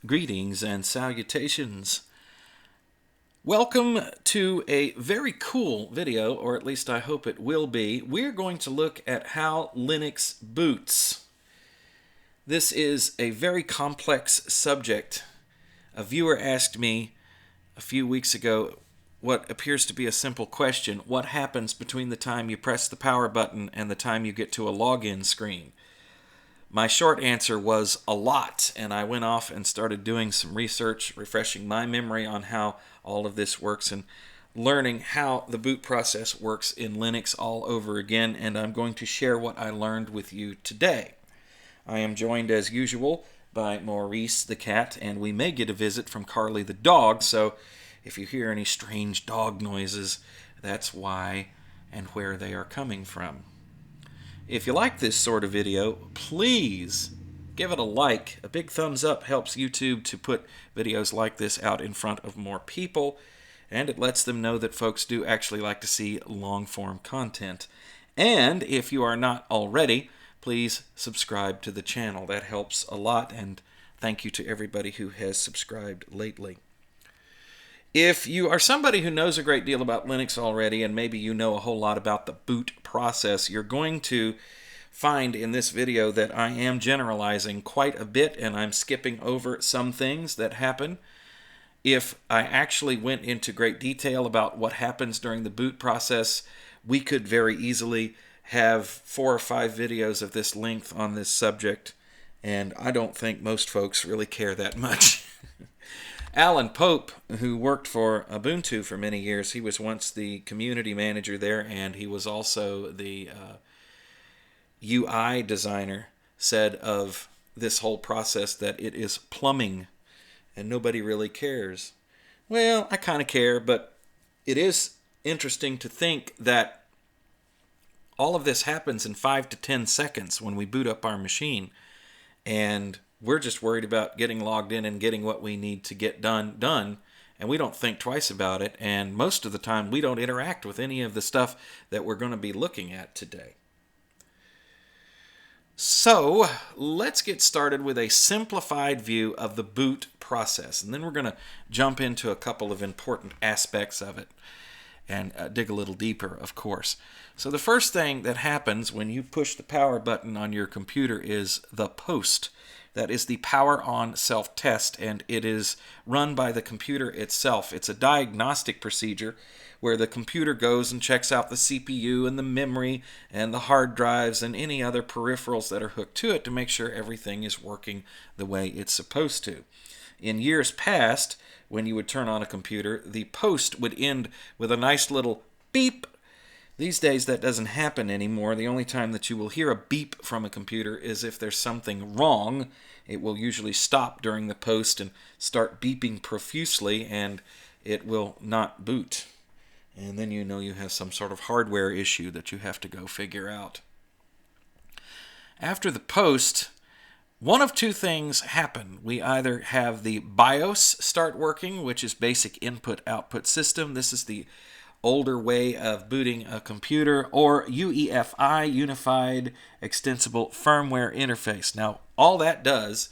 Greetings and salutations. Welcome to a very cool video, or at least I hope it will be. We're going to look at how Linux boots. This is a very complex subject. A viewer asked me a few weeks ago what appears to be a simple question: what happens between the time you press the power button and the time you get to a login screen? My short answer was a lot, and I went off and started doing some research, refreshing my memory on how all of this works and learning how the boot process works in Linux all over again, and I'm going to share what I learned with you today. I am joined as usual by Maurice the cat, and we may get a visit from Carly the dog, so if you hear any strange dog noises, that's why and where they are coming from. If you like this sort of video, please give it a like. A big thumbs up helps YouTube to put videos like this out in front of more people, and it lets them know that folks do actually like to see long-form content. And if you are not already, please subscribe to the channel. That helps a lot, and thank you to everybody who has subscribed lately. If you are somebody who knows a great deal about Linux already, and maybe you know a whole lot about the boot process, you're going to find in this video that I am generalizing quite a bit, and I'm skipping over some things that happen. If I actually went into great detail about what happens during the boot process, we could very easily have 4 or 5 videos of this length on this subject, and I don't think most folks really care that much. Alan Pope, who worked for Ubuntu for many years, he was once the community manager there, and he was also the UI designer, said of this whole process that it is plumbing and nobody really cares. Well, I kind of care, but it is interesting to think that all of this happens in 5 to 10 seconds when we boot up our machine, and we're just worried about getting logged in and getting what we need to get done, and we don't think twice about it, and most of the time we don't interact with any of the stuff that we're going to be looking at today. So let's get started with a simplified view of the boot process, and then we're going to jump into a couple of important aspects of it and dig a little deeper, of course. So the first thing that happens when you push the power button on your computer is the post. That is the power on self-test, and it is run by the computer itself. It's a diagnostic procedure where the computer goes and checks out the CPU and the memory and the hard drives and any other peripherals that are hooked to it to make sure everything is working the way it's supposed to. In years past, when you would turn on a computer, the post would end with a nice little beep. These days that doesn't happen anymore. The only time that you will hear a beep from a computer is if there's something wrong. It will usually stop during the post and start beeping profusely, and it will not boot. And then you know you have some sort of hardware issue that you have to go figure out. After the post, one of two things happen. We either have the BIOS start working, which is basic input-output system. This is the older way of booting a computer, or UEFI, Unified Extensible Firmware Interface. Now, all that does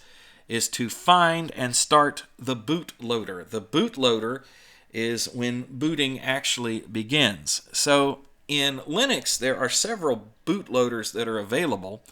is to find and start the bootloader. The bootloader is when booting actually begins. So in Linux, there are several bootloaders that are available,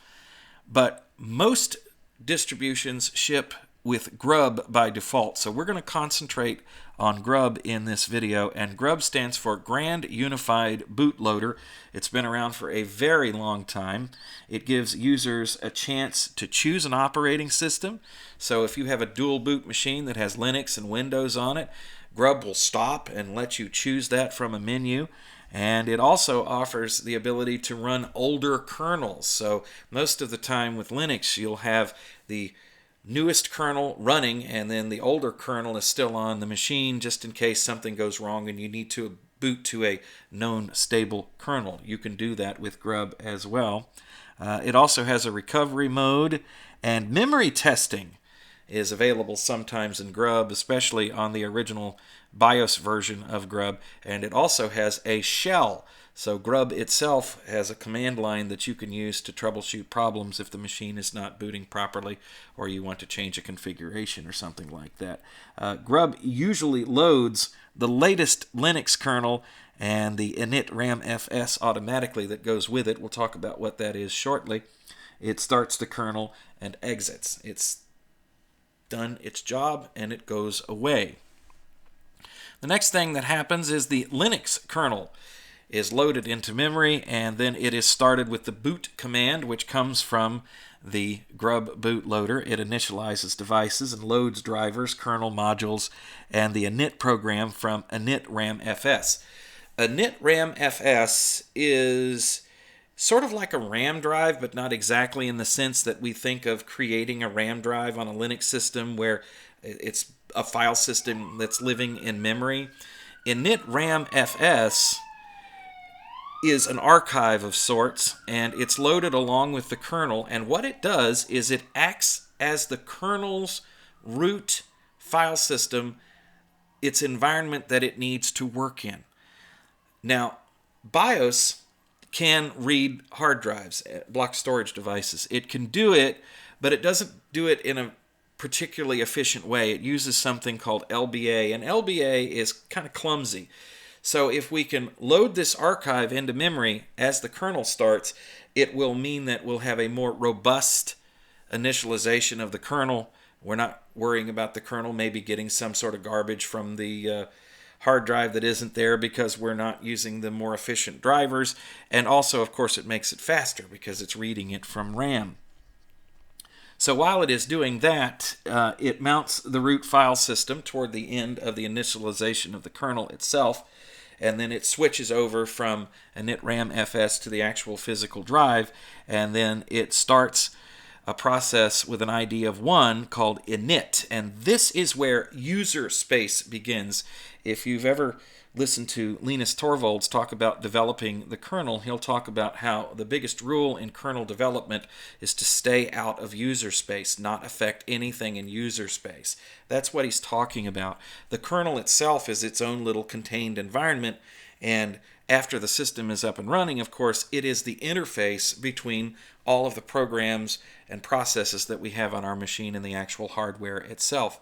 but most distributions ship with GRUB by default. So we're going to concentrate on GRUB in this video, and GRUB stands for Grand Unified Bootloader. It's been around for a very long time. It gives users a chance to choose an operating system. So if you have a dual boot machine that has Linux and Windows on it, GRUB will stop and let you choose that from a menu. And it also offers the ability to run older kernels. So most of the time with Linux, you'll have the newest kernel running, and then the older kernel is still on the machine just in case something goes wrong and you need to boot to a known stable kernel. You can do that with GRUB as well. It also has a recovery mode, and memory testing is available sometimes in GRUB, especially on the original BIOS version of GRUB, and it also has a shell. So GRUB itself has a command line that you can use to troubleshoot problems if the machine is not booting properly or you want to change a configuration or something like that. GRUB usually loads the latest Linux kernel and the initramfs automatically that goes with it. We'll talk about what that is shortly. It starts the kernel and exits. It's done its job and it goes away. The next thing that happens is the Linux kernel is loaded into memory, and then it is started with the boot command, which comes from the GRUB bootloader. It initializes devices and loads drivers, kernel modules, and the init program from initramfs. Initramfs is sort of like a RAM drive, but not exactly in the sense that we think of creating a RAM drive on a Linux system where it's a file system that's living in memory. Initramfs is an archive of sorts, and it's loaded along with the kernel, and what it does is it acts as the kernel's root file system, its environment that it needs to work in. Now, BIOS can read hard drives, block storage devices. It can do it, but it doesn't do it in a particularly efficient way. It uses something called LBA, and LBA is kind of clumsy. So if we can load this archive into memory as the kernel starts, it will mean that we'll have a more robust initialization of the kernel. We're not worrying about the kernel maybe getting some sort of garbage from the hard drive that isn't there because we're not using the more efficient drivers. And also, of course, it makes it faster because it's reading it from RAM. So while it is doing that, it mounts the root file system toward the end of the initialization of the kernel itself, and then it switches over from initramfs to the actual physical drive, and then it starts a process with an ID of 1 called init, and this is where user space begins. If you've ever listened to Linus Torvalds talk about developing the kernel, he'll talk about how the biggest rule in kernel development is to stay out of user space, not affect anything in user space. That's what he's talking about. The kernel itself is its own little contained environment, and after the system is up and running, of course, it is the interface between all of the programs and processes that we have on our machine and the actual hardware itself.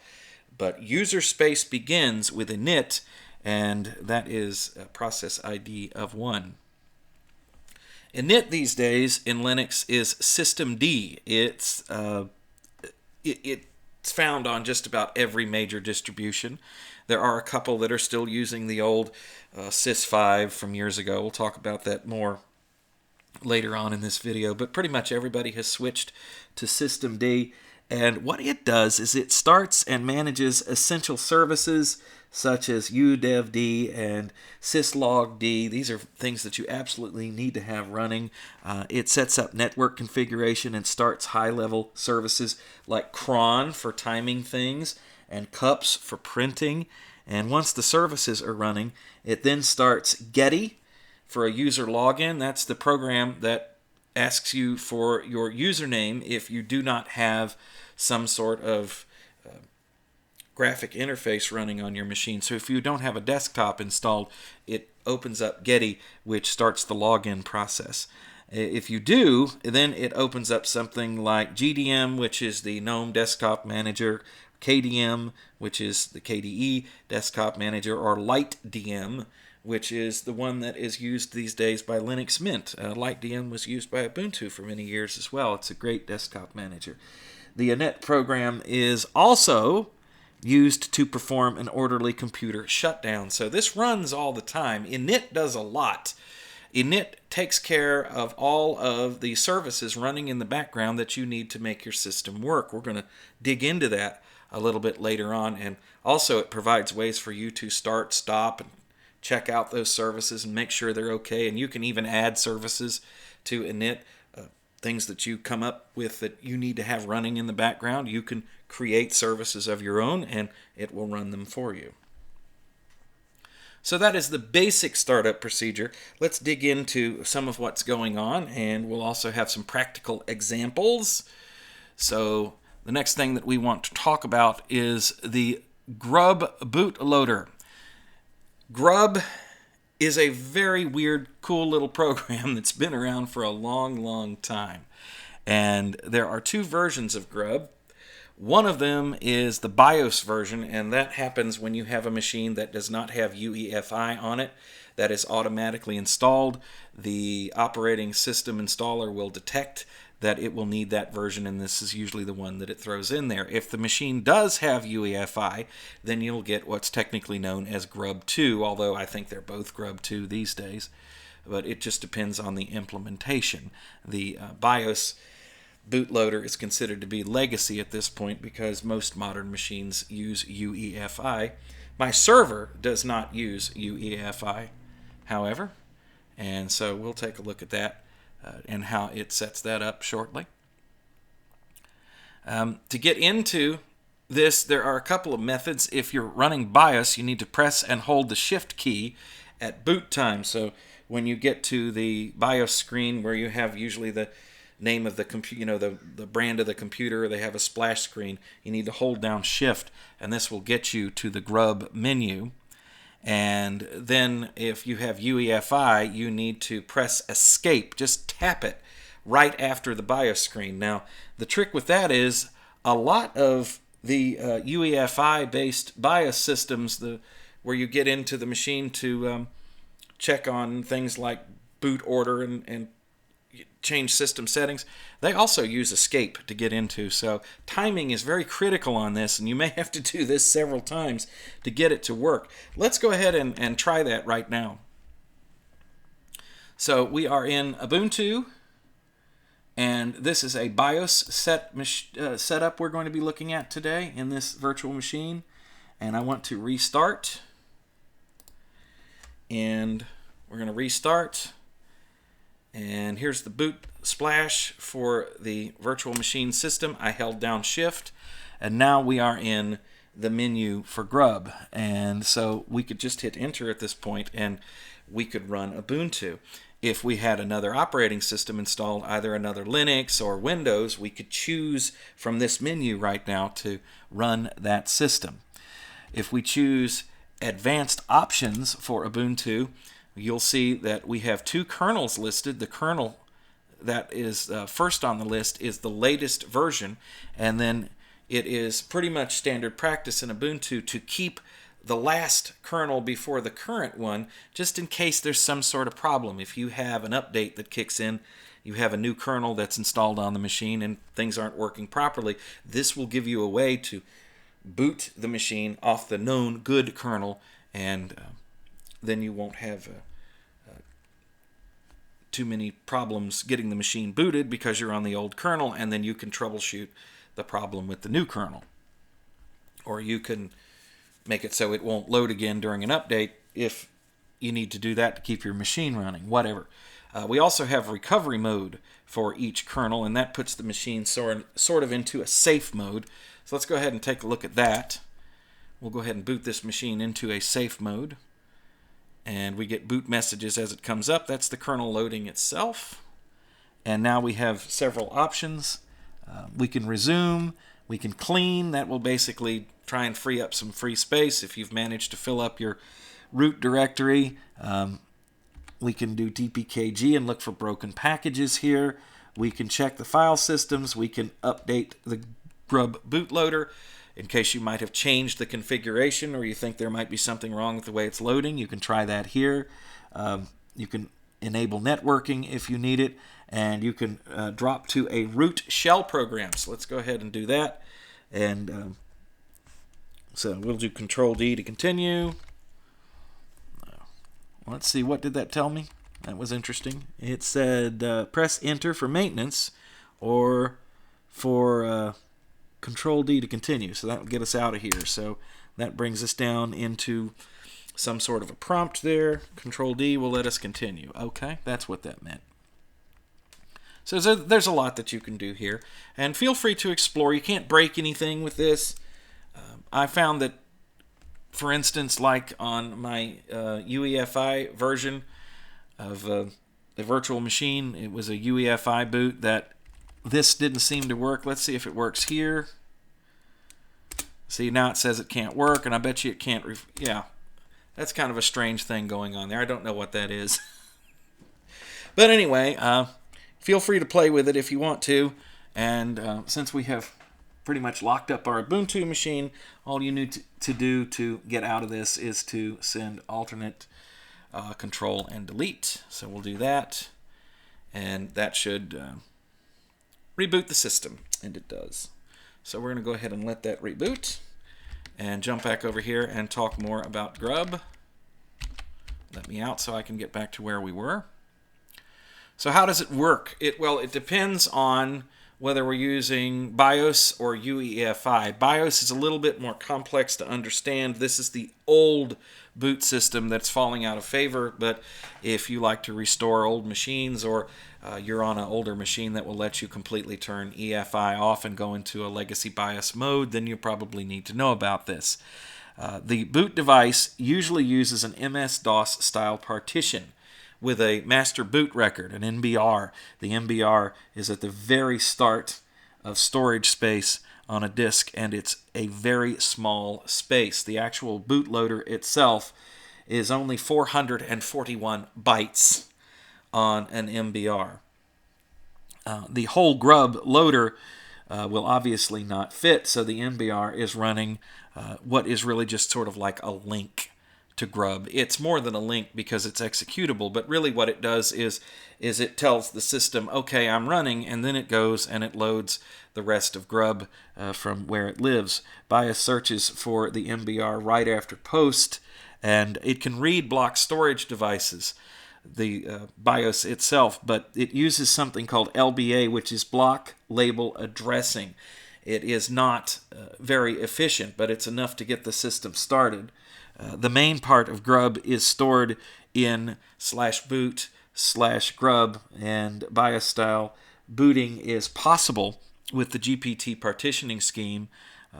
But user space begins with init, and that is a process ID of 1. Init these days in Linux is systemd. It's found on just about every major distribution. There are a couple that are still using the old sys5 from years ago. We'll talk about that more later on in this video, but pretty much everybody has switched to systemd, and what it does is it starts and manages essential services such as udevd and syslogd. These are things that you absolutely need to have running. It sets up network configuration and starts high-level services like cron for timing things and cups for printing. And once the services are running, it then starts getty for a user login. That's the program that asks you for your username if you do not have some sort of graphic interface running on your machine. So if you don't have a desktop installed, it opens up getty, which starts the login process. If you do, then it opens up something like GDM, which is the GNOME Desktop Manager, KDM, which is the KDE Desktop Manager, or LightDM, which is the one that is used these days by Linux Mint. LightDM was used by Ubuntu for many years as well. It's a great desktop manager. The init program is also used to perform an orderly computer shutdown. So this runs all the time. Init does a lot. Init takes care of all of the services running in the background that you need to make your system work. We're going to dig into that a little bit later on, and also it provides ways for you to start, stop, and check out those services and make sure they're okay. And you can even add services to init, things that you come up with that you need to have running in the background. You can create services of your own and it will run them for you. So that is the basic startup procedure. Let's dig into some of what's going on, and we'll also have some practical examples. So the next thing that we want to talk about is the GRUB bootloader. GRUB is a very weird, cool little program that's been around for a long, long time. And there are two versions of GRUB. One of them is the BIOS version, and that happens when you have a machine that does not have UEFI on it. That is automatically installed. The operating system installer will detect that it will need that version, and this is usually the one that it throws in there. If the machine does have UEFI, then you'll get what's technically known as GRUB 2, although I think they're both GRUB 2 these days. But it just depends on the implementation. The BIOS bootloader is considered to be legacy at this point because most modern machines use UEFI. My server does not use UEFI, however, and so we'll take a look at that and how it sets that up shortly. To get into this, there are a couple of methods. If you're running BIOS, you need to press and hold the Shift key at boot time. So when you get to the BIOS screen where you have usually the name of the computer, the brand of the computer, they have a splash screen, you need to hold down Shift, and this will get you to the GRUB menu. And then if you have UEFI, you need to press Escape. Just tap it right after the BIOS screen. Now, the trick with that is a lot of the UEFI-based BIOS systems, where you get into the machine to check on things like boot order and change system settings, they also use Escape to get into. So timing is very critical on this, and you may have to do this several times to get it to work. Let's go ahead and try that right now. So we are in Ubuntu, and this is a BIOS setup we're going to be looking at today in this virtual machine. And I want to restart, and we're going to restart. And here's the boot splash for the virtual machine system. I held down Shift, and now we are in the menu for GRUB. And so we could just hit Enter at this point, and we could run Ubuntu. If we had another operating system installed, either another Linux or Windows, we could choose from this menu right now to run that system. If we choose Advanced Options for Ubuntu, you'll see that we have two kernels listed. The kernel that is first on the list is the latest version, and then it is pretty much standard practice in Ubuntu to keep the last kernel before the current one, just in case there's some sort of problem. If you have an update that kicks in, you have a new kernel that's installed on the machine and things aren't working properly, this will give you a way to boot the machine off the known good kernel, and then you won't have too many problems getting the machine booted because you're on the old kernel, and then you can troubleshoot the problem with the new kernel. Or you can make it so it won't load again during an update if you need to do that to keep your machine running, whatever. We also have recovery mode for each kernel, and that puts the machine sort of into a safe mode. So let's go ahead and take a look at that. We'll go ahead and boot this machine into a safe mode. And we get boot messages as it comes up. That's the kernel loading itself. And now we have several options. We can resume. We can clean. That will basically try and free up some free space if you've managed to fill up your root directory. We can do dpkg and look for broken packages here. We can check the file systems. We can update the GRUB bootloader in case you might have changed the configuration or you think there might be something wrong with the way it's loading. You can try that here. You can enable networking if you need it, and you can drop to a root shell program. So let's go ahead and do that. And so we'll do Control-D to continue. Let's see, what did that tell me? That was interesting. It said press Enter for maintenance or for Control-D to continue. So that will get us out of here. So that brings us down into some sort of a prompt there. Control-D will let us continue. Okay, that's what that meant. So there's a lot that you can do here. And feel free to explore. You can't break anything with this. I found that, for instance, like on my UEFI version of the virtual machine, it was a UEFI boot that this didn't seem to work. Let's see if it works here. See, now it says it can't work, and I bet you it can't. Yeah, That's kind of a strange thing going on there. I don't know what that is. But anyway, feel free to play with it if you want to. And since we have pretty much locked up our Ubuntu machine, all you need to do to get out of this is to send alternate control and delete. So we'll do that, and that should reboot the system, and it does. So we're going to go ahead and let that reboot and jump back over here and talk more about GRUB. Let me out so I can get back to where we were. So how does it work? Well, it depends on whether we're using BIOS or UEFI. BIOS is a little bit more complex to understand. This is the old boot system that's falling out of favor, but if you like to restore old machines, or you're on an older machine that will let you completely turn EFI off and go into a legacy BIOS mode, then you probably need to know about this. The boot device usually uses an MS-DOS style partition with a master boot record, an MBR. The MBR is at the very start of storage space on a disk, and it's a very small space. The actual bootloader itself is only 441 bytes on an MBR. The whole GRUB loader will obviously not fit, so the MBR is running what is really just sort of like a link to GRUB. It's more than a link because it's executable, but really what it does is it tells the system, okay, I'm running, and then it goes and it loads the rest of GRUB from where it lives. BIOS searches for the MBR right after post, and it can read block storage devices, the BIOS itself, but it uses something called LBA, which is block label addressing. It is not very efficient, but it's enough to get the system started. The main part of GRUB is stored in /boot/GRUB, and BIOS style booting is possible with the GPT partitioning scheme.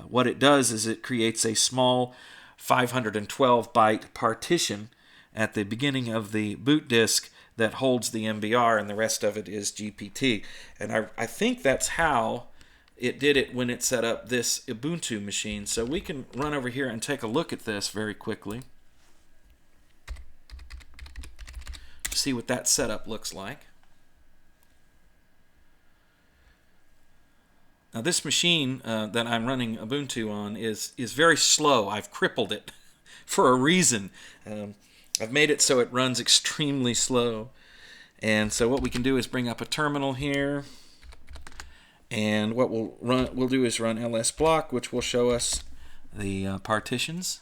What it does is it creates a small 512 byte partition at the beginning of the boot disk that holds the MBR, and the rest of it is GPT. And I think that's how it did it when it set up this Ubuntu machine. So we can run over here and take a look at this very quickly. See what that setup looks like. Now this machine that I'm running Ubuntu on is very slow. I've crippled it for a reason. I've made it so it runs extremely slow. And so what we can do is bring up a terminal here. And what we'll do is run lsblock, which will show us the partitions.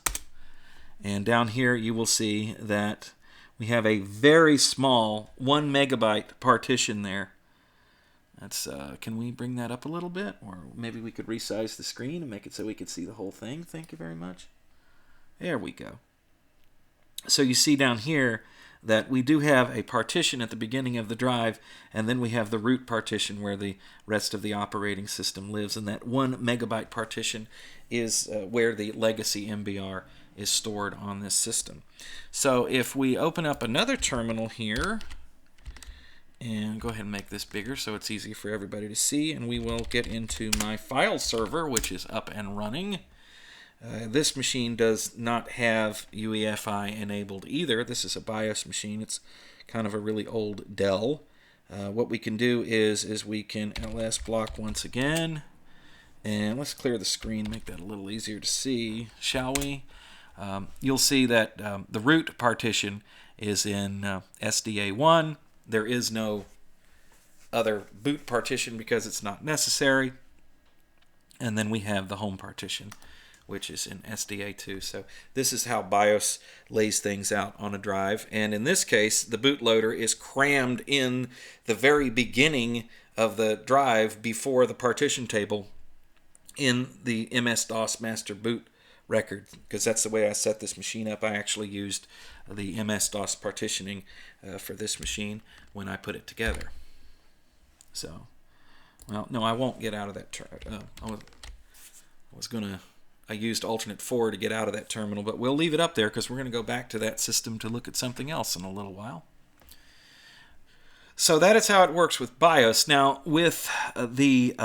And down here you will see that we have a very small 1 megabyte partition there. That's can we bring that up a little bit? Or maybe we could resize the screen and make it so we could see the whole thing. Thank you very much. There we go. So you see down here that we do have a partition at the beginning of the drive, and then we have the root partition where the rest of the operating system lives, and that 1 megabyte partition is where the legacy MBR is stored on this system. So if we open up another terminal here, and go ahead and make this bigger so it's easy for everybody to see, and we will get into my file server, which is up and running. This machine does not have UEFI enabled either. This is a BIOS machine. It's kind of a really old Dell. What we can do is we can lsblock once again, and let's clear the screen, make that a little easier to see, shall we? You'll see that the root partition is in SDA1. There is no other boot partition because it's not necessary. And then we have the home partition, which is in SDA2. So this is how BIOS lays things out on a drive. And in this case, the bootloader is crammed in the very beginning of the drive before the partition table in the MS-DOS master boot record, because that's the way I set this machine up. I actually used the MS-DOS partitioning for this machine when I put it together. So, well, no, I won't get out of that. I used alternate 4 to get out of that terminal, but we'll leave it up there because we're going to go back to that system to look at something else in a little while. So that is how it works with BIOS. Now, with the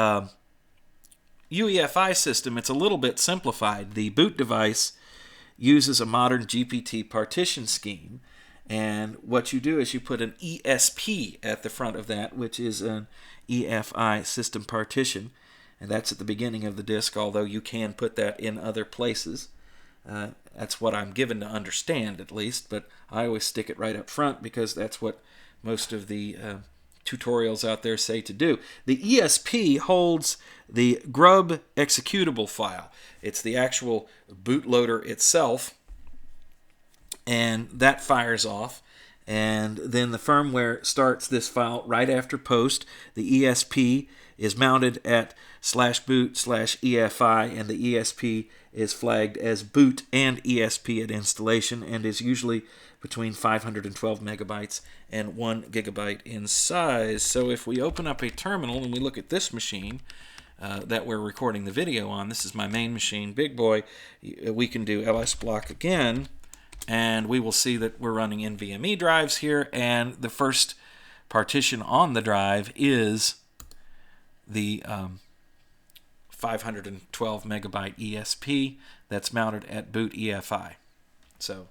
UEFI system, it's a little bit simplified. The boot device uses a modern GPT partition scheme. And what you do is you put an ESP at the front of that, which is an UEFI system partition. And that's at the beginning of the disk, although you can put that in other places. That's what I'm given to understand, at least, but I always stick it right up front because that's what most of the tutorials out there say to do. The ESP holds the GRUB executable file. It's the actual bootloader itself, and that fires off, and then the firmware starts this file right after post. The ESP is mounted at /boot/EFI, and the ESP is flagged as boot and ESP at installation and is usually between 512 megabytes and 1 gigabyte in size. So if we open up a terminal and we look at this machine that we're recording the video on, this is my main machine, big boy, we can do ls-block again, and we will see that we're running NVMe drives here, and the first partition on the drive is the 512 megabyte ESP that's mounted at boot EFI. So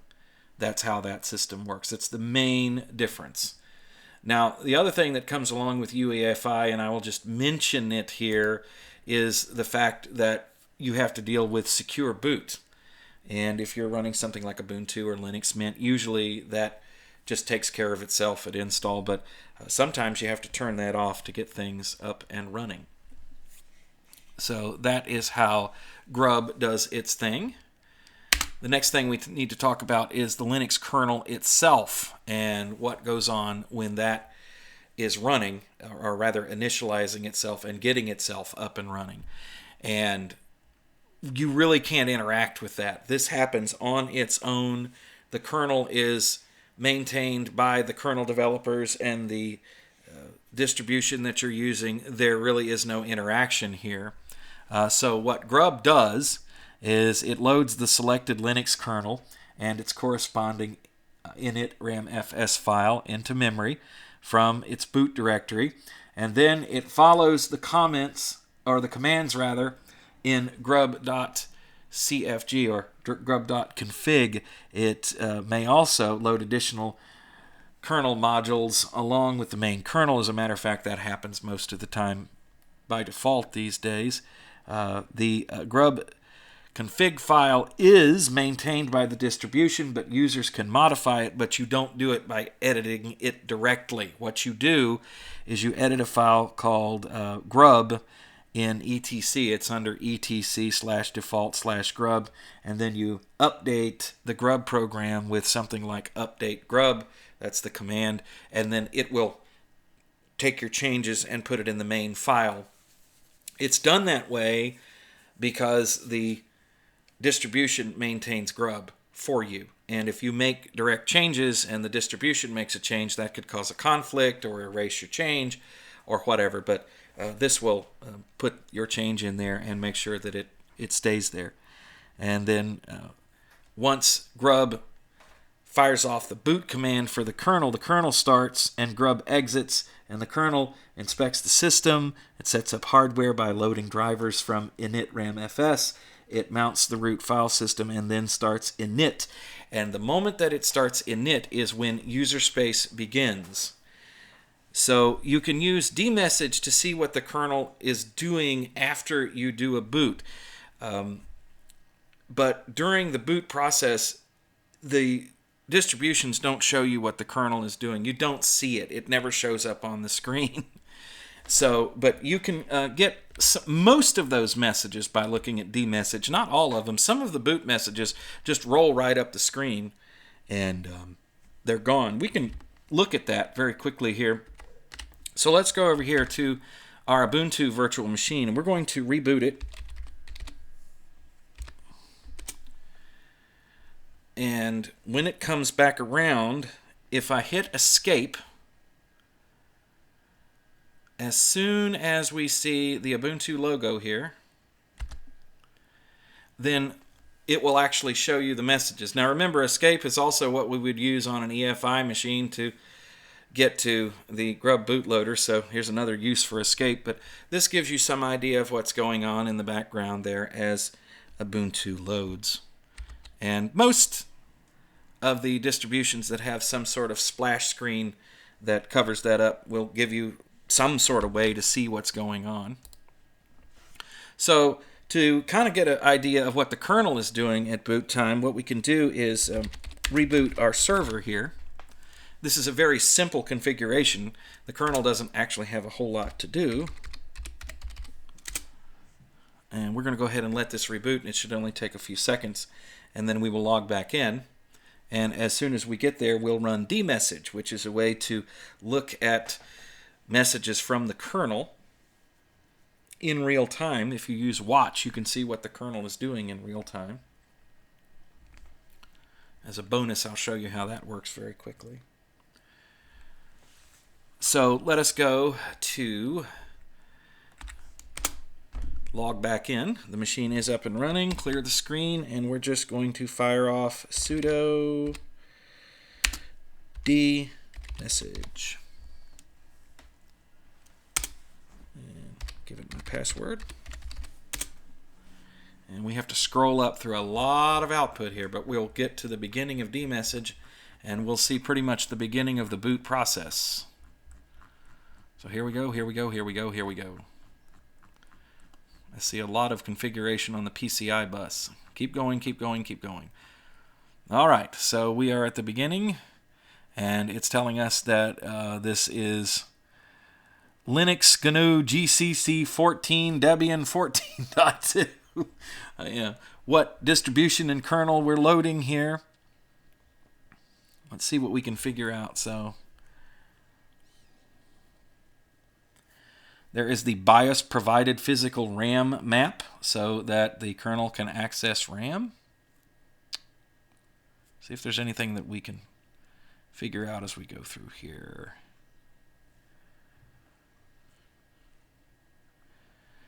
that's how that system works. It's the main difference. Now, the other thing that comes along with UEFI, and I will just mention it here, is the fact that you have to deal with secure boot. And if you're running something like Ubuntu or Linux Mint, usually that just takes care of itself at install, but sometimes you have to turn that off to get things up and running. So that is how GRUB does its thing. The next thing we need to talk about is the Linux kernel itself and what goes on when that is running, or rather initializing itself and getting itself up and running. And you really can't interact with that. This happens on its own. The kernel is maintained by the kernel developers and the distribution that you're using. There really is no interaction here. So what GRUB does is it loads the selected Linux kernel and its corresponding initramfs file into memory from its boot directory, and then it follows the comments, or the commands rather, in grub.cfg or grub.config. It may also load additional kernel modules along with the main kernel. As a matter of fact, that happens most of the time by default these days. The grub config file is maintained by the distribution, but users can modify it, but you don't do it by editing it directly. What you do is you edit a file called grub in etc. It's under etc/default/grub, and then you update the grub program with something like update grub. That's the command, and then it will take your changes and put it in the main file. It's done that way because the distribution maintains grub for you, and if you make direct changes and the distribution makes a change, that could cause a conflict or erase your change or whatever, but this will put your change in there and make sure that it stays there. And then once grub fires off the boot command for the kernel starts and grub exits, and the kernel inspects the system. It sets up hardware by loading drivers from initramfs. It mounts the root file system and then starts init. And the moment that it starts init is when user space begins. So you can use dmessage to see what the kernel is doing after you do a boot. But during the boot process, the distributions don't show you what the kernel is doing. You don't see it. It never shows up on the screen. So, but you can get most of those messages by looking at dmessage. Not all of them. Some of the boot messages just roll right up the screen and they're gone. We can look at that very quickly here. So let's go over here to our Ubuntu virtual machine, and we're going to reboot it. And when it comes back around, if I hit escape, as soon as we see the Ubuntu logo here, then it will actually show you the messages. Now remember, escape is also what we would use on an EFI machine to get to the GRUB bootloader, so here's another use for escape, but this gives you some idea of what's going on in the background there as Ubuntu loads. And most of the distributions that have some sort of splash screen that covers that up will give you some sort of way to see what's going on. So to kind of get an idea of what the kernel is doing at boot time, what we can do is reboot our server here. This is a very simple configuration. The kernel doesn't actually have a whole lot to do. And we're going to go ahead and let this reboot, and it should only take a few seconds, and then we will log back in. And as soon as we get there, we'll run dmessage, which is a way to look at messages from the kernel in real time. If you use watch, you can see what the kernel is doing in real time. As a bonus, I'll show you how that works very quickly. So let us go to log back in. The machine is up and running. Clear the screen, and we're just going to fire off sudo dmessage. And give it my password. And we have to scroll up through a lot of output here, but we'll get to the beginning of dmessage, and we'll see pretty much the beginning of the boot process. So here we go, here we go, here we go, here we go. I see a lot of configuration on the PCI bus. Keep going, keep going, keep going. All right, so we are at the beginning, and it's telling us that this is Linux GNU GCC 14 Debian 14.2. Yeah. What distribution and kernel we're loading here. Let's see what we can figure out. So there is the BIOS provided physical RAM map so that the kernel can access RAM. See if there's anything that we can figure out as we go through here.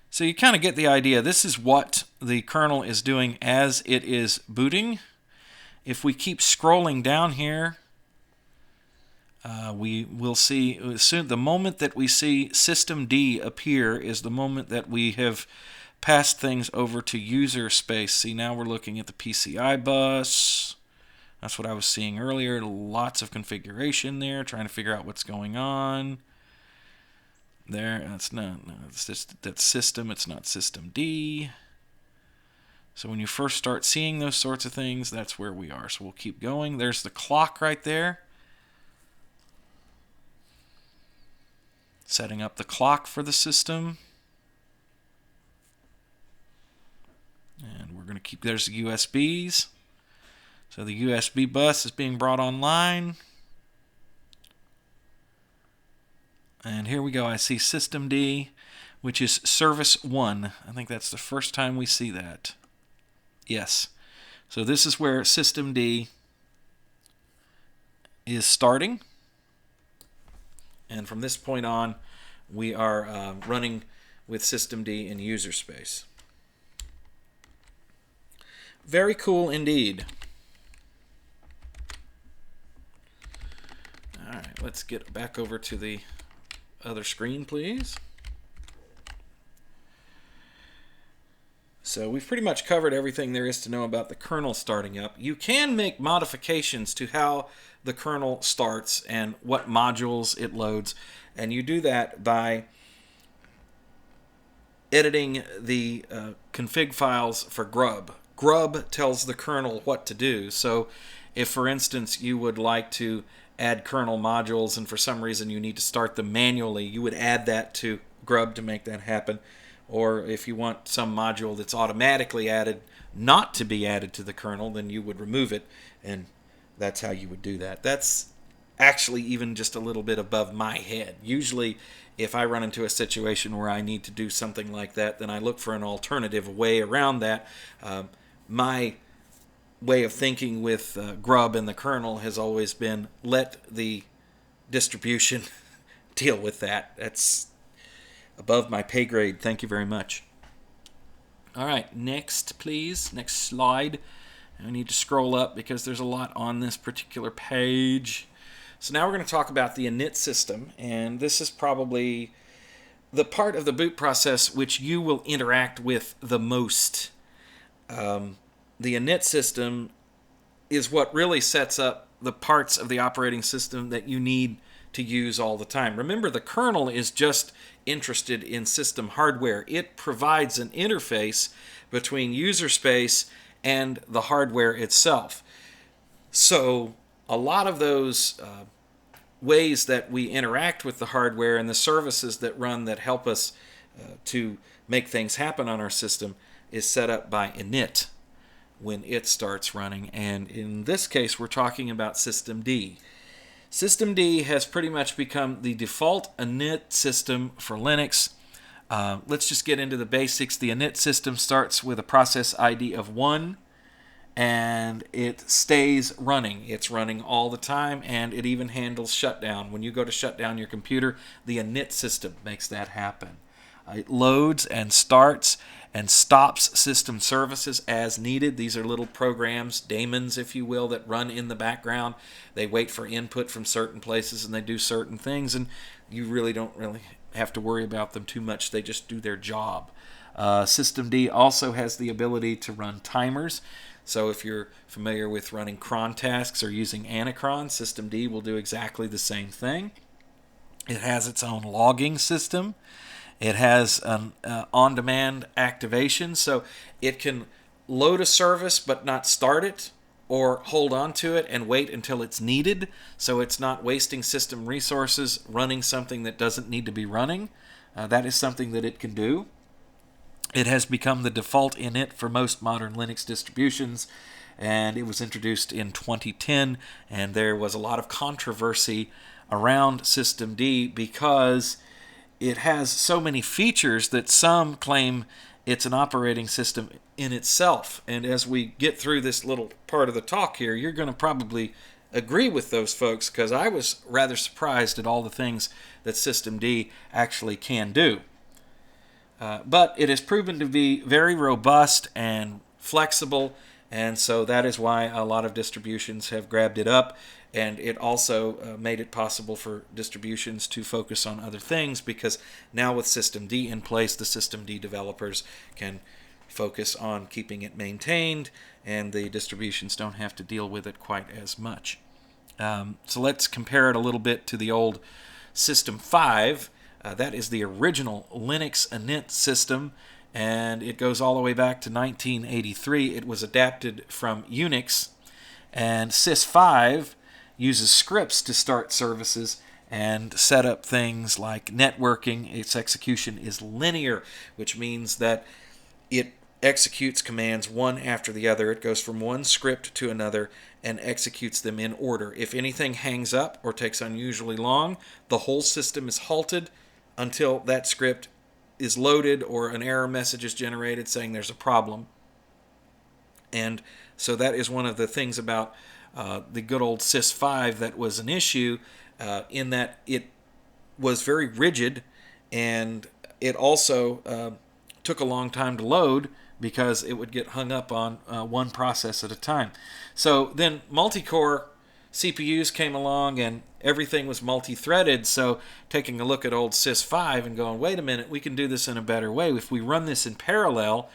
So you kind of get the idea. This is what the kernel is doing as it is booting. If we keep scrolling down here, we will see soon. The moment that we see systemd appear is the moment that we have passed things over to user space. See, now we're looking at the PCI bus. That's what I was seeing earlier. Lots of configuration there, trying to figure out what's going on. There, that's not. No, it's just that's system. It's not systemd. So when you first start seeing those sorts of things, that's where we are. So we'll keep going. There's the clock right there. Setting up the clock for the system. And we're going to keep, there's the USBs. So the USB bus is being brought online. And here we go. I see systemd, which is service 1. I think that's the first time we see that. Yes. So this is where systemd is starting. And from this point on, we are running with systemd in user space. Very cool indeed. All right, let's get back over to the other screen, please. So we've pretty much covered everything there is to know about the kernel starting up. You can make modifications to how the kernel starts and what modules it loads, and you do that by editing the config files for GRUB. GRUB tells the kernel what to do. So if, for instance, you would like to add kernel modules and for some reason you need to start them manually, you would add that to GRUB to make that happen. Or if you want some module that's automatically added not to be added to the kernel, then you would remove it, and that's how you would do that. That's actually even just a little bit above my head. Usually, if I run into a situation where I need to do something like that, then I look for an alternative way around that. My way of thinking with GRUB and the kernel has always been let the distribution deal with that. That's above my pay grade. Thank you very much. All right, next please. Next slide. I need to scroll up because there's a lot on this particular page. So now we're going to talk about the init system, and this is probably the part of the boot process which you will interact with the most. The init system is what really sets up the parts of the operating system that you need to use all the time. Remember, the kernel is just interested in system hardware. It provides an interface between user space and the hardware itself. So a lot of those ways that we interact with the hardware and the services that run that help us to make things happen on our system is set up by init when it starts running. And in this case, we're talking about systemd. Systemd has pretty much become the default init system for Linux. Let's just get into the basics. The init system starts with a process ID of 1, and it stays running. It's running all the time, and it even handles shutdown. When you go to shut down your computer, the init system makes that happen. It loads and starts and stops system services as needed. These are little programs, daemons, if you will, that run in the background. They wait for input from certain places and they do certain things, and you really don't have to worry about them too much. They just do their job. Systemd also has the ability to run timers. So if you're familiar with running cron tasks or using anacron, systemd will do exactly the same thing. It has its own logging system. It has an on-demand activation, so it can load a service but not start it, or hold on to it and wait until it's needed, so it's not wasting system resources running something that doesn't need to be running. That is something that it can do. It has become the default init for most modern Linux distributions, and it was introduced in 2010, and there was a lot of controversy around systemd because it has so many features that some claim it's an operating system in itself. And as we get through this little part of the talk here, you're going to probably agree with those folks, because I was rather surprised at all the things that systemd actually can do. But it has proven to be very robust and flexible, and so that is why a lot of distributions have grabbed it up. And it also made it possible for distributions to focus on other things, because now with systemd in place, the systemd developers can focus on keeping it maintained, and the distributions don't have to deal with it quite as much. So let's compare it a little bit to the old System 5. That is the original Linux init system, and it goes all the way back to 1983. It was adapted from Unix, and Sys5 uses scripts to start services and set up things like networking. Its execution is linear, which means that it executes commands one after the other. It goes from one script to another and executes them in order. If anything hangs up or takes unusually long, the whole system is halted until that script is loaded or an error message is generated saying there's a problem. And so that is one of the things about the good old Sys5 that was an issue, in that it was very rigid, and it also took a long time to load because it would get hung up on one process at a time. So then multi-core CPUs came along and everything was multi-threaded, so taking a look at old Sys5 and going, wait a minute, we can do this in a better way. If we run this in parallel,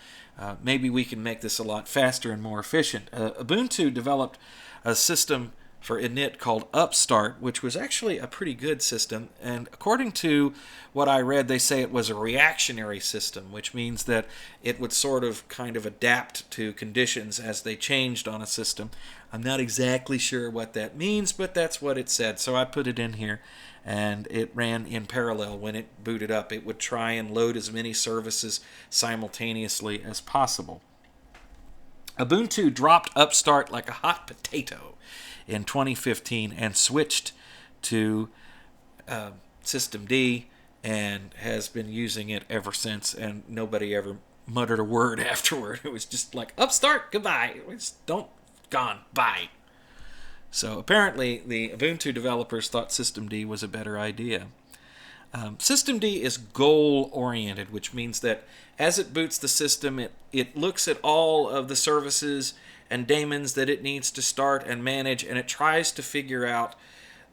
maybe we can make this a lot faster and more efficient. Ubuntu developed a system for init called Upstart, which was actually a pretty good system, and according to what I read, they say it was a reactionary system, which means that it would sort of kind of adapt to conditions as they changed on a system. I'm not exactly sure what that means, but that's what it said, so I put it in here, and it ran in parallel. When it booted up, it would try and load as many services simultaneously as possible. Ubuntu dropped Upstart like a hot potato in 2015 and switched to systemd and has been using it ever since, and nobody ever muttered a word afterward. It was just like, Upstart, goodbye. It's gone, bye. So apparently the Ubuntu developers thought systemd was a better idea. Systemd is goal-oriented, which means that as it boots the system, it looks at all of the services and daemons that it needs to start and manage, and it tries to figure out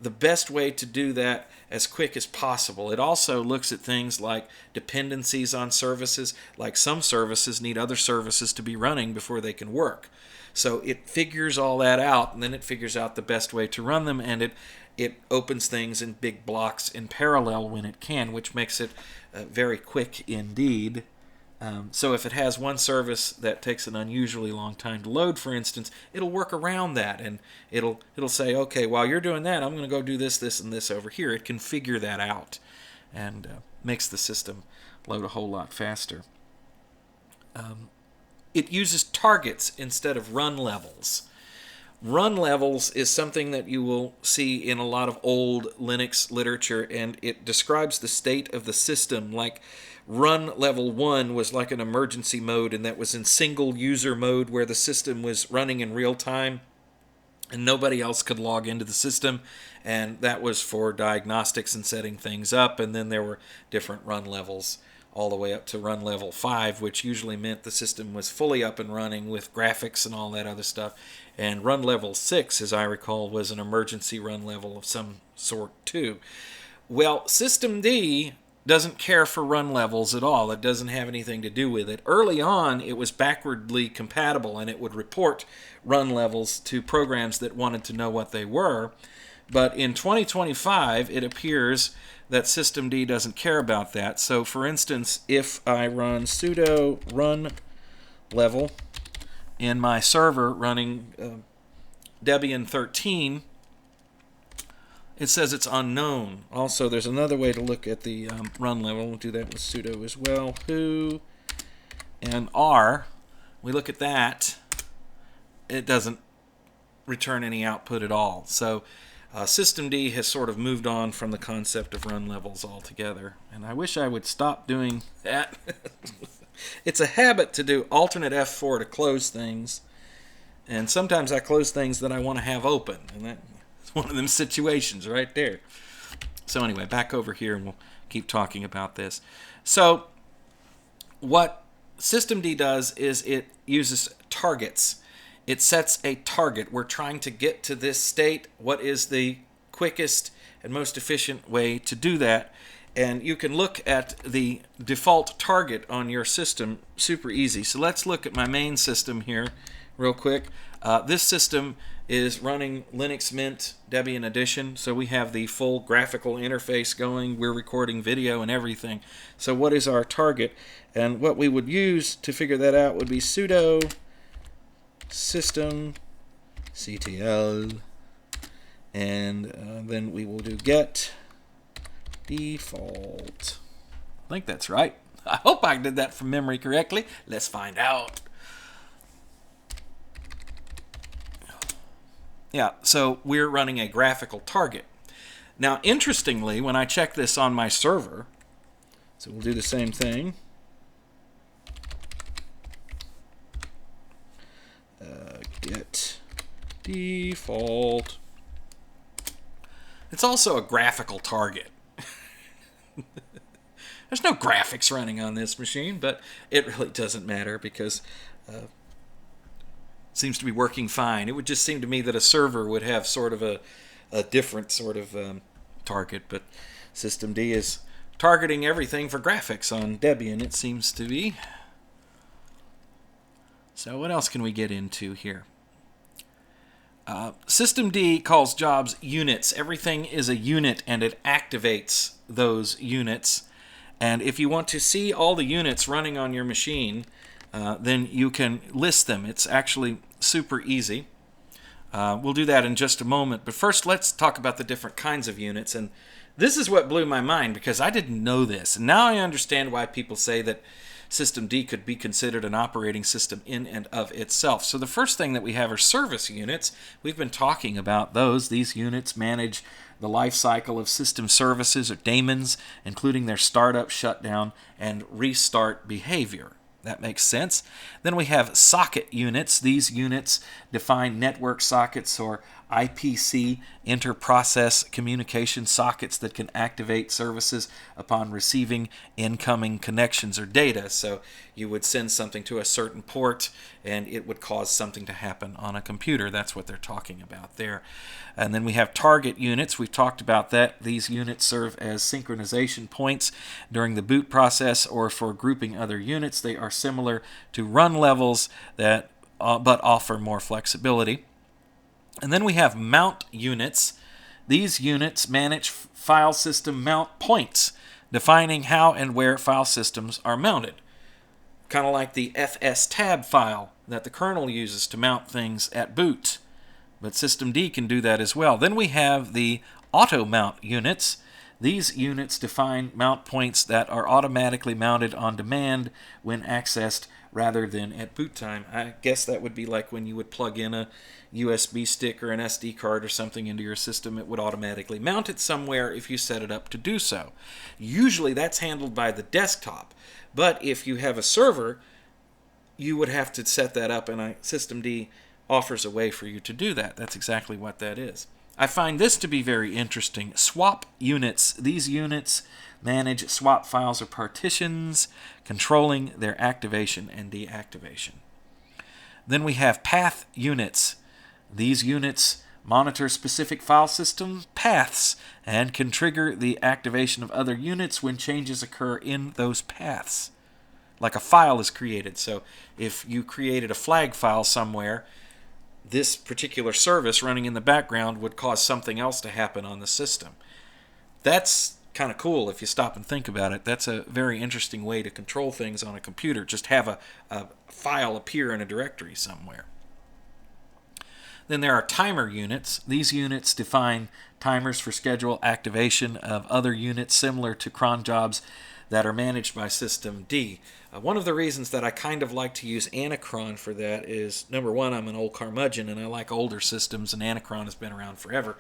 the best way to do that as quick as possible. It also looks at things like dependencies on services, like some services need other services to be running before they can work. So it figures all that out, and then it figures out the best way to run them, and it opens things in big blocks in parallel when it can, which makes it very quick indeed. So if it has one service that takes an unusually long time to load, for instance, it'll work around that, and it'll say, okay, while you're doing that, I'm going to go do this, this, and this over here. It can figure that out, and makes the system load a whole lot faster. It uses targets instead of run levels. Run levels is something that you will see in a lot of old Linux literature, and it describes the state of the system. Like run level 1 was like an emergency mode, and that was in single user mode where the system was running in real time and nobody else could log into the system, and that was for diagnostics and setting things up. And then there were different run levels all the way up to run level 5, which usually meant the system was fully up and running with graphics and all that other stuff. And run level 6, as I recall, was an emergency run level of some sort too. Well, systemd doesn't care for run levels at all. It doesn't have anything to do with it. Early on, it was backwardly compatible, and it would report run levels to programs that wanted to know what they were. But in 2025, it appears that systemd doesn't care about that. So, for instance, if I run sudo run level in my server running Debian 13, it says it's unknown. Also, there's another way to look at the run level. We'll do that with sudo as well. Who and r. We look at that. It doesn't return any output at all. So systemd has sort of moved on from the concept of run levels altogether. And I wish I would stop doing that. It's a habit to do alternate F4 to close things. And sometimes I close things that I want to have open. And that's one of them situations right there. So anyway, back over here and we'll keep talking about this. So what systemd does is it uses targets. It sets a target. We're trying to get to this state. What is the quickest and most efficient way to do that? And you can look at the default target on your system super easy. So let's look at my main system here real quick. This system is running Linux Mint Debian Edition, so we have the full graphical interface going. We're recording video and everything. So what is our target? And what we would use to figure that out would be sudo system ctl, and then we will do get default. I think that's right. I hope I did that from memory correctly. Let's find out. Yeah, so we're running a graphical target. Now, interestingly, when I check this on my server, so we'll do the same thing. Get default. It's also a graphical target. There's no graphics running on this machine, but it really doesn't matter because it seems to be working fine. It would just seem to me that a server would have sort of a different sort of target, but systemd is targeting everything for graphics on Debian, it seems to be. So what else can we get into here? Systemd calls jobs units. Everything is a unit, and it activates those units. And if you want to see all the units running on your machine, then you can list them. It's actually super easy. We'll do that in just a moment. But first, let's talk about the different kinds of units. And this is what blew my mind, because I didn't know this. And now I understand why people say that systemd could be considered an operating system in and of itself. So the first thing that we have are service units. We've been talking about those. These units manage the life cycle of system services, or daemons, including their startup, shutdown, and restart behavior. That makes sense. Then we have socket units. These units define network sockets or IPC inter-process communication sockets that can activate services upon receiving incoming connections or data. So you would send something to a certain port and it would cause something to happen on a computer. That's what they're talking about there. And then we have target units. We've talked about that. These units serve as synchronization points during the boot process or for grouping other units. They are similar to run levels that but offer more flexibility. And then we have mount units. These units manage file system mount points, defining how and where file systems are mounted. Kind of like the fstab file that the kernel uses to mount things at boot. But systemd can do that as well. Then we have the auto mount units. These units define mount points that are automatically mounted on demand when accessed rather than at boot time. I guess that would be like when you would plug in a USB stick or an SD card or something into your system. It would automatically mount it somewhere if you set it up to do so. Usually that's handled by the desktop. But if you have a server, you would have to set that up, and systemd offers a way for you to do that. That's exactly what that is. I find this to be very interesting. Swap units. These units manage swap files or partitions, controlling their activation and deactivation. Then we have path units. These units monitor specific file system paths and can trigger the activation of other units when changes occur in those paths. Like a file is created. So if you created a flag file somewhere, this particular service running in the background would cause something else to happen on the system. That's kind of cool if you stop and think about it. That's a very interesting way to control things on a computer. Just have a file appear in a directory somewhere. Then there are timer units. These units define timers for schedule activation of other units similar to cron jobs that are managed by systemd. One of the reasons that I kind of like to use Anacron for that is, number one, I'm an old curmudgeon and I like older systems, and Anacron has been around forever.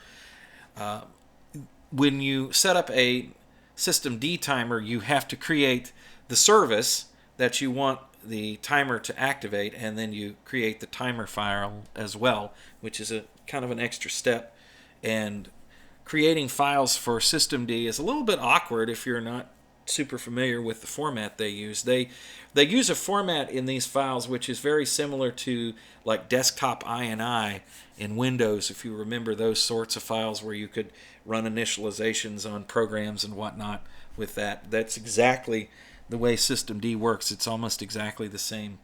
When you set up a systemd timer, you have to create the service that you want the timer to activate, and then you create the timer file as well, which is a kind of an extra step. And creating files for systemd is a little bit awkward if you're not super familiar with the format they use. They use a format in these files which is very similar to like desktop INI in Windows, if you remember those sorts of files where you could run initializations on programs and whatnot with that. That's exactly the way systemd works. It's almost exactly the same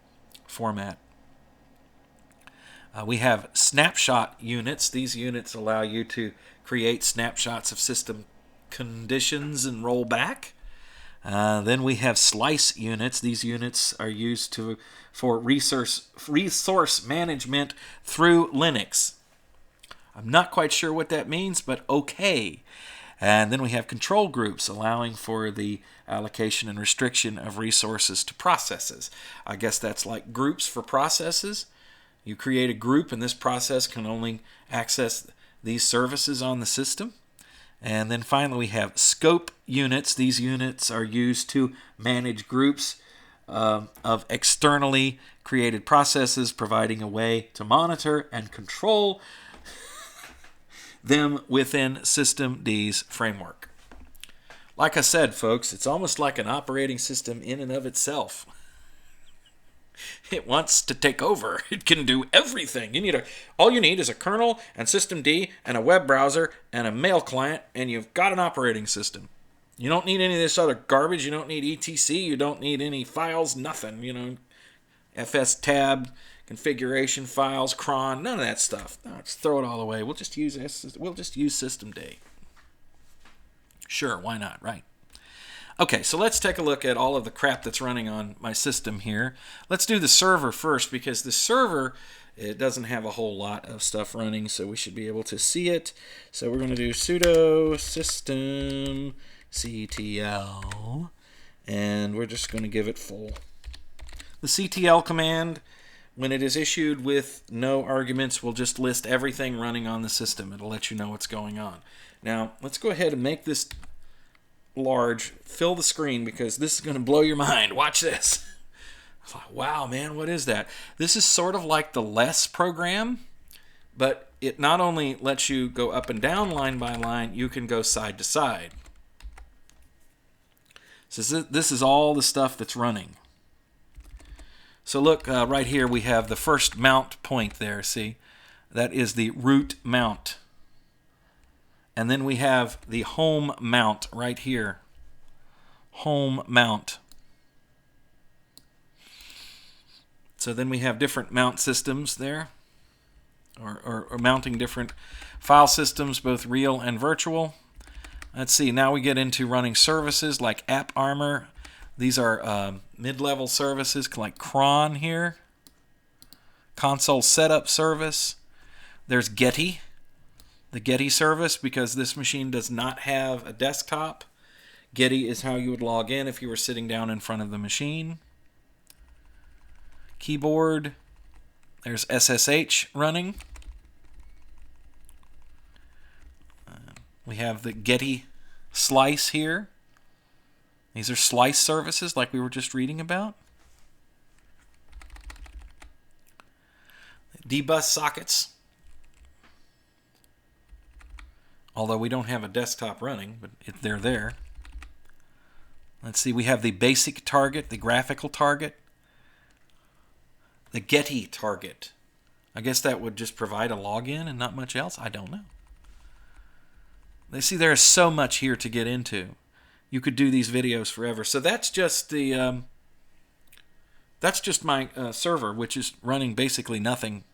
format. We have snapshot units. These units allow you to create snapshots of system conditions and roll back. Then we have slice units. These units are used for resource management through Linux. I'm not quite sure what that means, but okay. And then we have control groups, allowing for the allocation and restriction of resources to processes. I guess that's like groups for processes. You create a group, and this process can only access these services on the system. And then finally we have scope units. These units are used to manage groups of externally created processes, providing a way to monitor and control them within systemd's framework. Like I said, folks, it's almost like an operating system in and of itself. It wants to take over. It can do everything. All you need is a kernel and systemd and a web browser and a mail client, and you've got an operating system. You don't need any of this other garbage. You don't need etc. You don't need any files, nothing. fstab, configuration files, cron, none of that stuff. No, just throw it all away. We'll just use systemd. Sure, why not, right? Okay, so let's take a look at all of the crap that's running on my system here. Let's do the server first, because the server, it doesn't have a whole lot of stuff running, so we should be able to see it. So we're going to do sudo systemctl, and we're just going to give it full. The ctl command, when it is issued with no arguments, will just list everything running on the system. It'll let you know what's going on. Now, let's go ahead and make this large, fill the screen, because this is going to blow your mind. Watch this. Wow, man, what is that? This is sort of like the less program, but it not only lets you go up and down line by line, you can go side to side. So this is all the stuff that's running. So look, right here we have the first mount point there, see? That is the root mount. And then we have the home mount right here. Home mount. So then we have different mount systems there, or mounting different file systems, both real and virtual. Let's see, now we get into running services like AppArmor. These are mid-level services like cron here. Console setup service. There's Getty, the Getty service, because this machine does not have a desktop. Getty is how you would log in if you were sitting down in front of the machine. Keyboard. There's SSH running. We have the Getty slice here. These are slice services like we were just reading about. Dbus sockets. Although we don't have a desktop running, but they're there. Let's see, we have the basic target, the graphical target, the Getty target. I guess that would just provide a login and not much else. I don't know. They see there is so much here to get into. You could do these videos forever. So that's just the that's just my server, which is running basically nothing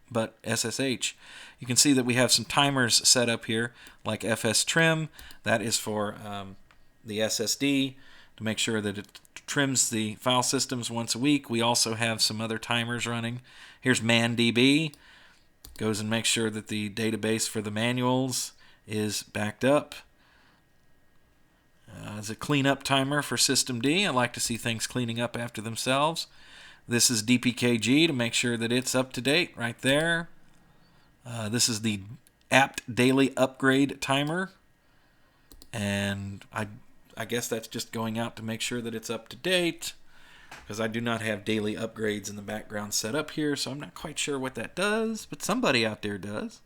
but SSH. You can see that we have some timers set up here, like fstrim. That is for the SSD to make sure that it trims the file systems once a week. We also have some other timers running. Here's ManDB. Goes and makes sure that the database for the manuals is backed up. As a cleanup timer for systemd. I like to see things cleaning up after themselves. This is dpkg to make sure that it's up to date right there. This is the apt daily upgrade timer. And I guess that's just going out to make sure that it's up to date, because I do not have daily upgrades in the background set up here, so I'm not quite sure what that does, but somebody out there does.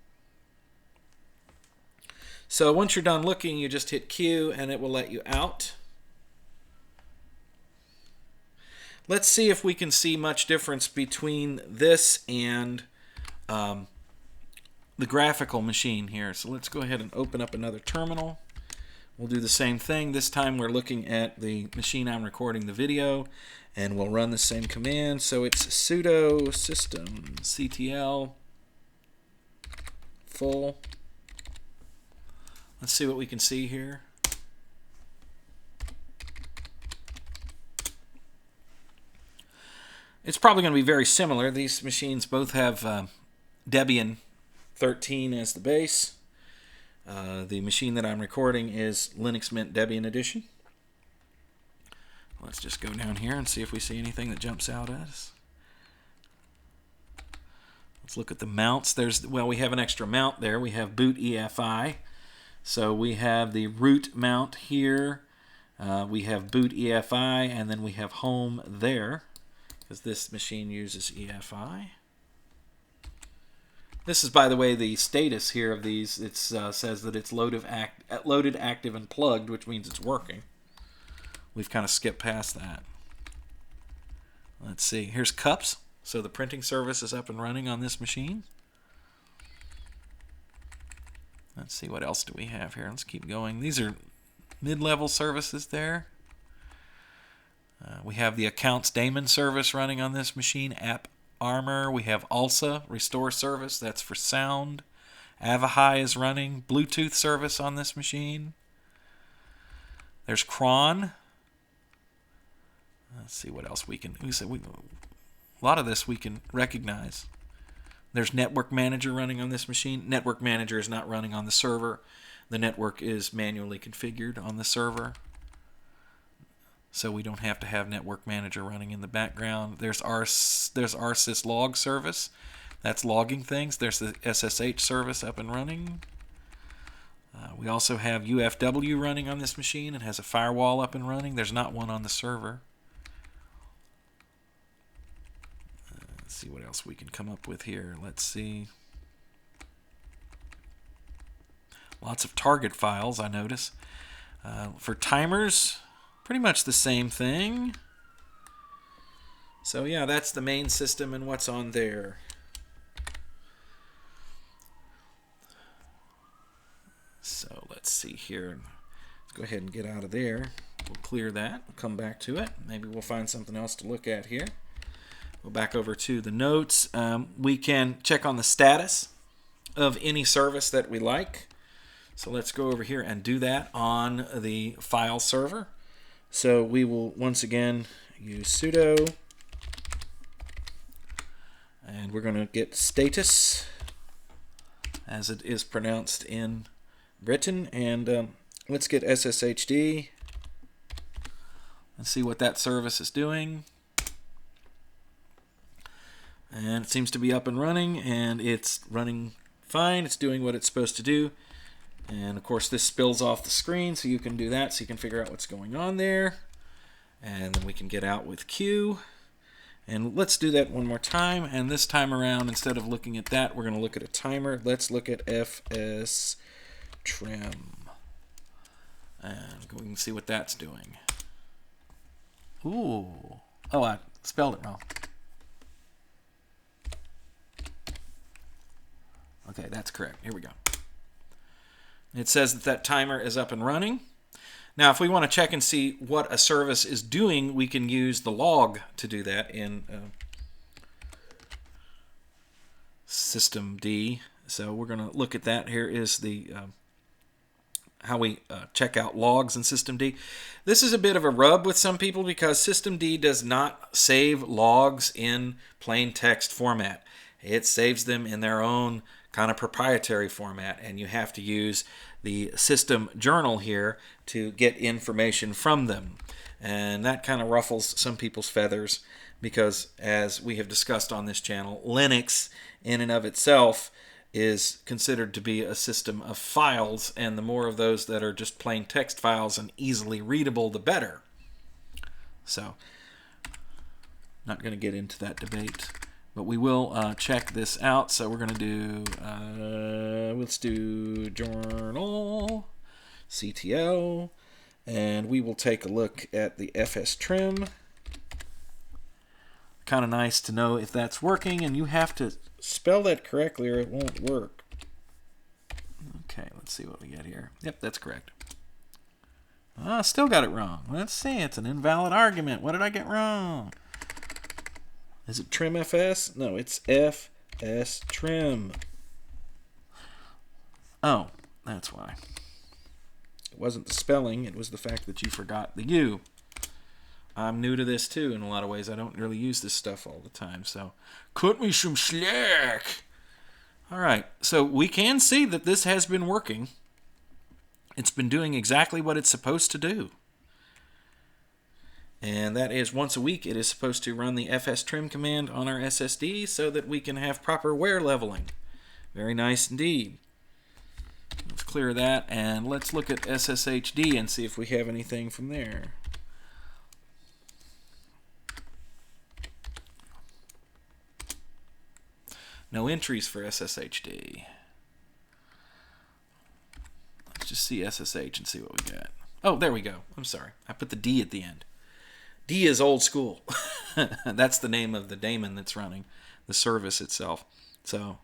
So once you're done looking, you just hit Q and it will let you out. Let's see if we can see much difference between this and the graphical machine here. So let's go ahead and open up another terminal. We'll do the same thing. This time we're looking at the machine I'm recording the video, and we'll run the same command. So it's sudo systemctl full. Let's see what we can see here. It's probably going to be very similar. These machines both have Debian 13 as the base. The machine that I'm recording is Linux Mint Debian Edition. Let's just go down here and see if we see anything that jumps out at us. Let's look at the mounts. Well, we have an extra mount there. We have boot EFI. So we have the root mount here. We have boot EFI, and then we have home there, because this machine uses EFI. This is, by the way, the status here of these. It says that it's loaded, active, and plugged, which means it's working. We've kind of skipped past that. Let's see. Here's cups. So the printing service is up and running on this machine. Let's see, what else do we have here? Let's keep going. These are mid-level services there. We have the accounts daemon service running on this machine. AppArmor. We have ALSA, restore service. That's for sound. Avahai is running. Bluetooth service on this machine. There's cron. Let's see what else we can... a lot of this we can recognize. There's Network Manager running on this machine. Network Manager is not running on the server. The network is manually configured on the server, so we don't have to have Network Manager running in the background. There's RSys log service. That's logging things. There's the SSH service up and running. We also have UFW running on this machine. It has a firewall up and running. There's not one on the server. Let's see what else we can come up with here. Let's see. Lots of target files, I notice. For timers, pretty much the same thing. So yeah, that's the main system and what's on there. So let's see here. Let's go ahead and get out of there. We'll clear that. We'll come back to it. Maybe we'll find something else to look at here. Go back over to the notes. We can check on the status of any service that we like. So let's go over here and do that on the file server. So we will once again use sudo, and we're going to get status as it is pronounced in Britain, and let's get SSHD and see what that service is doing. And it seems to be up and running, and it's running fine. It's doing what it's supposed to do. And of course this spills off the screen, so you can do that, so you can figure out what's going on there. And then we can get out with Q. And let's do that one more time. And this time around, instead of looking at that, we're going to look at a timer. Let's look at fs trim. And we can see what that's doing. Ooh. Oh, I spelled it wrong. Okay, that's correct. Here we go. It says that that timer is up and running. Now, if we want to check and see what a service is doing, we can use the log to do that in systemd. So we're going to look at that. Here is the how we check out logs in systemd. This is a bit of a rub with some people because systemd does not save logs in plain text format. It saves them in their own kind of proprietary format, and you have to use the system journal here to get information from them. And that kind of ruffles some people's feathers because, as we have discussed on this channel, Linux in and of itself is considered to be a system of files, and the more of those that are just plain text files and easily readable, the better. So, not going to get into that debate. But we will check this out. So we're going to do, let's do journal, CTL, and we will take a look at the FS trim. Kind of nice to know if that's working, and you have to spell that correctly or it won't work. Okay, let's see what we get here. Yep, that's correct. Still got it wrong. Let's see, it's an invalid argument. What did I get wrong? Is it trim FS? No, it's FS trim. Oh, that's why. It wasn't the spelling, it was the fact that you forgot the U. I'm new to this too in a lot of ways. I don't really use this stuff all the time, so cut me some slack. All right, so we can see that this has been working. It's been doing exactly what it's supposed to do. And that is once a week it is supposed to run the fs trim command on our SSD so that we can have proper wear leveling. Very nice indeed. Let's clear that and let's look at SSHD and see if we have anything from there. No entries for SSHD. Let's just see SSH and see what we get. Oh, there we go. I'm sorry. I put the D at the end. D is old school. That's the name of the daemon that's running, the service itself. So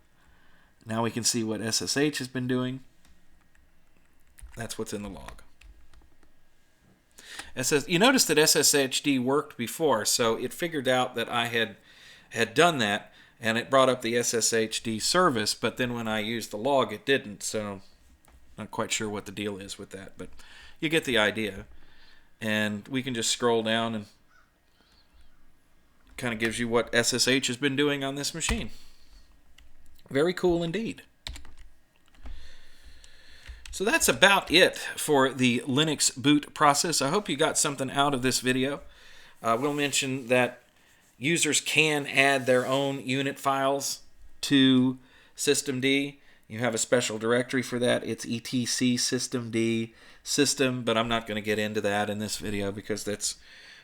now we can see what SSH has been doing. That's what's in the log. You notice that SSHD worked before, so it figured out that I had done that, and it brought up the SSHD service, but then when I used the log, it didn't, so not quite sure what the deal is with that, but you get the idea. And we can just scroll down and kind of gives you what SSH has been doing on this machine. Very cool indeed. So that's about it for the Linux boot process. I hope you got something out of this video. We'll mention that users can add their own unit files to systemd. You have a special directory for that. It's etc systemd system, but I'm not going to get into that in this video because that's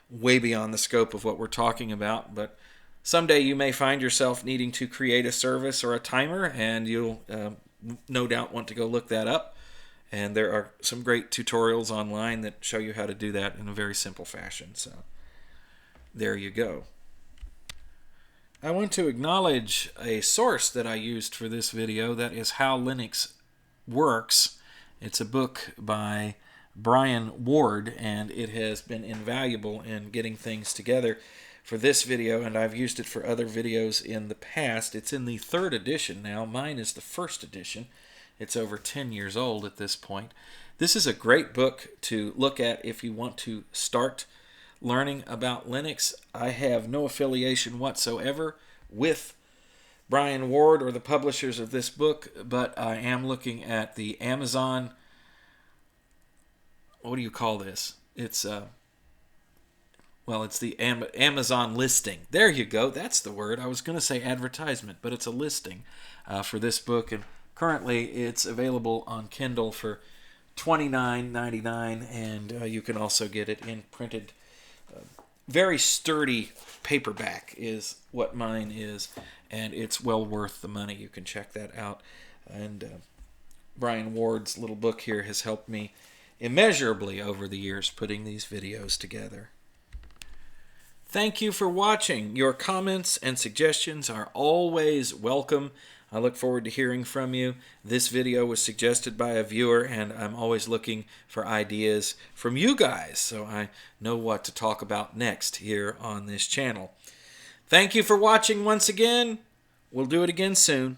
way beyond the scope of what we're talking about. But someday you may find yourself needing to create a service or a timer, and you'll no doubt want to go look that up. And there are some great tutorials online that show you how to do that in a very simple fashion. So there you go. I want to acknowledge a source that I used for this video. That is How Linux Works. It's a book by Brian Ward, and it has been invaluable in getting things together for this video, and I've used it for other videos in the past. It's in the 3rd edition now. Mine is the 1st edition. It's over 10 years old at this point. This is a great book to look at if you want to start learning about Linux. I have no affiliation whatsoever with Brian Ward or the publishers of this book, but I am looking at the Amazon, what do you call this? It's it's the Amazon listing. There you go. That's the word. I was going to say advertisement, but it's a listing for this book, and currently it's available on Kindle for $29.99, and you can also get it in printed. Very sturdy paperback is what mine is, and it's well worth the money. You can check that out. And Brian Ward's little book here has helped me immeasurably over the years putting these videos together. Thank you for watching. Your comments and suggestions are always welcome. I look forward to hearing from you. This video was suggested by a viewer, and I'm always looking for ideas from you guys so I know what to talk about next here on this channel. Thank you for watching once again. We'll do it again soon.